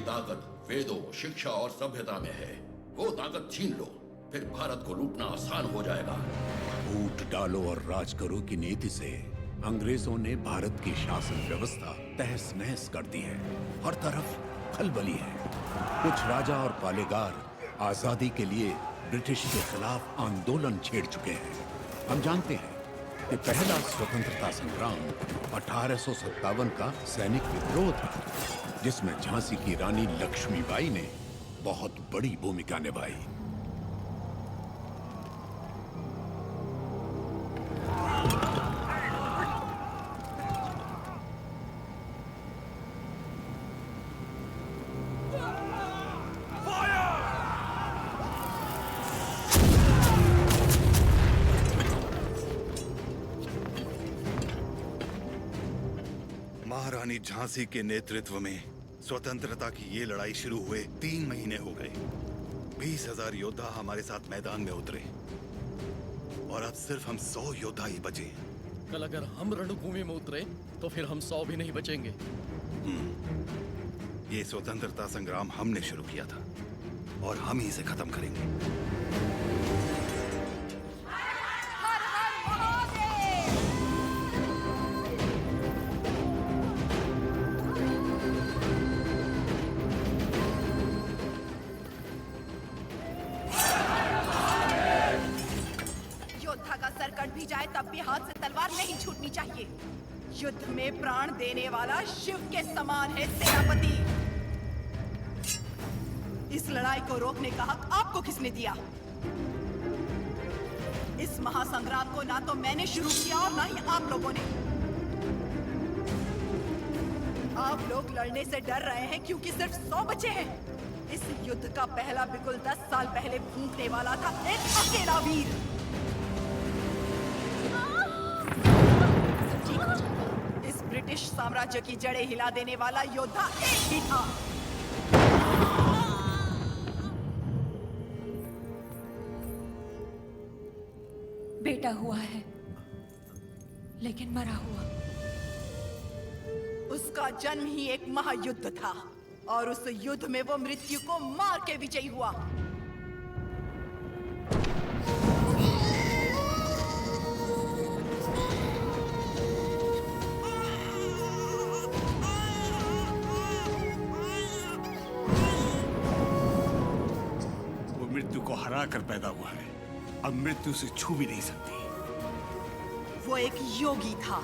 ताकत वेदों, शिक्षा और सभ्यता में है। वो ताकत छीन लो, फिर भारत को लूटना आसान हो जाएगा। फूट डालो और राज करो की नीति से अंग्रेजों ने भारत की शासन व्यवस्था तहस नहस कर दी है। हर तरफ खलबली है। कुछ राजा और पालेगार आजादी के लिए ब्रिटिश के खिलाफ आंदोलन छेड़ चुके हैं। हम जानते हैं कि पहला स्वतंत्रता संग्राम 1857 का सैनिक विद्रोह था, जिसमें झांसी की रानी लक्ष्मीबाई ने बहुत बड़ी भूमिका निभाई। महारानी झांसी के नेतृत्व में स्वतंत्रता की ये लड़ाई शुरू हुए 3 महीने हो गए। 20,000 योद्धा हमारे साथ मैदान में उतरे और अब सिर्फ हम 100 योद्धा ही बचे हैं। कल अगर हम रणभूमि में उतरे तो फिर हम 100 भी नहीं बचेंगे। ये स्वतंत्रता संग्राम हमने शुरू किया था और हम ही इसे खत्म करेंगे। भी जाए तब भी हाथ से तलवार नहीं छूटनी चाहिए। युद्ध में प्राण देने वाला शिव के समान है सेनापति। इस लड़ाई को रोकने का हक आपको किसने दिया? इस महासंग्राम को ना तो मैंने शुरू किया और ना ही आप लोगों ने। आप लोग लड़ने से डर रहे हैं क्योंकि सिर्फ 100 बचे हैं। इस युद्ध का पहला बिगुल 10 साल पहले फूंकने वाला था एक अकेला वीर। इस ब्रिटिश साम्राज्य की जड़ें हिला देने वाला योद्धा एक ही था। बेटा हुआ है, लेकिन मरा हुआ। उसका जन्म ही एक महायुद्ध था और उस युद्ध में वो मृत्यु को मार के विजयी हुआ। मृत्यु को हरा कर पैदा हुआ है, अब मृत्यु से छू भी नहीं सकती। वो एक योगी था,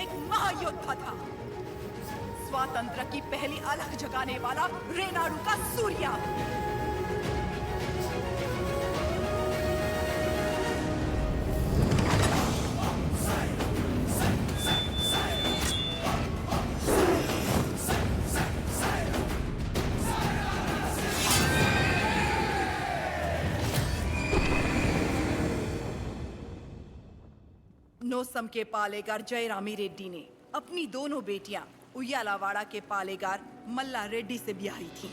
एक महायोद्धा था, स्वातंत्र की पहली अलख जगाने वाला रेनाडू का सूर्या। नोसम के पालेगार जयरामी रेड्डी ने अपनी दोनों बेटियां उయ్యాలవాడ के पालेगार मल्ला रेड्डी से ब्याही थी।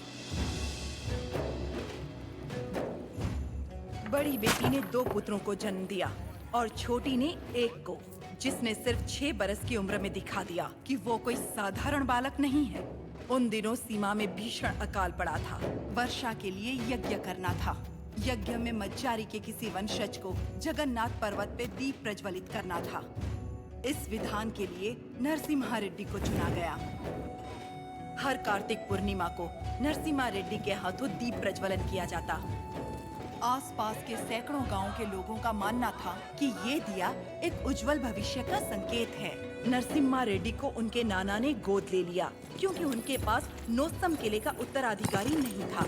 बड़ी बेटी ने 2 पुत्रों को जन्म दिया और छोटी ने एक को, जिसने सिर्फ 6 बरस की उम्र में दिखा दिया कि वो कोई साधारण बालक नहीं है। उन दिनों सीमा में भीषण अकाल पड़ा था। वर्षा के लिए यज्ञ करना था। यज्ञ में मज्जारी के किसी वंशज को जगन्नाथ पर्वत पे दीप प्रज्वलित करना था। इस विधान के लिए नरसिम्हा रेड्डी को चुना गया। हर कार्तिक पूर्णिमा को नरसिम्हा रेड्डी के हाथों दीप प्रज्वलन किया जाता। आसपास के सैकड़ों गांवों के लोगों का मानना था कि ये दिया एक उज्जवल भविष्य का संकेत है। नरसिम्हा रेड्डी को उनके नाना ने गोद ले लिया क्योंकि उनके पास नोसम किले का उत्तराधिकारी नहीं था।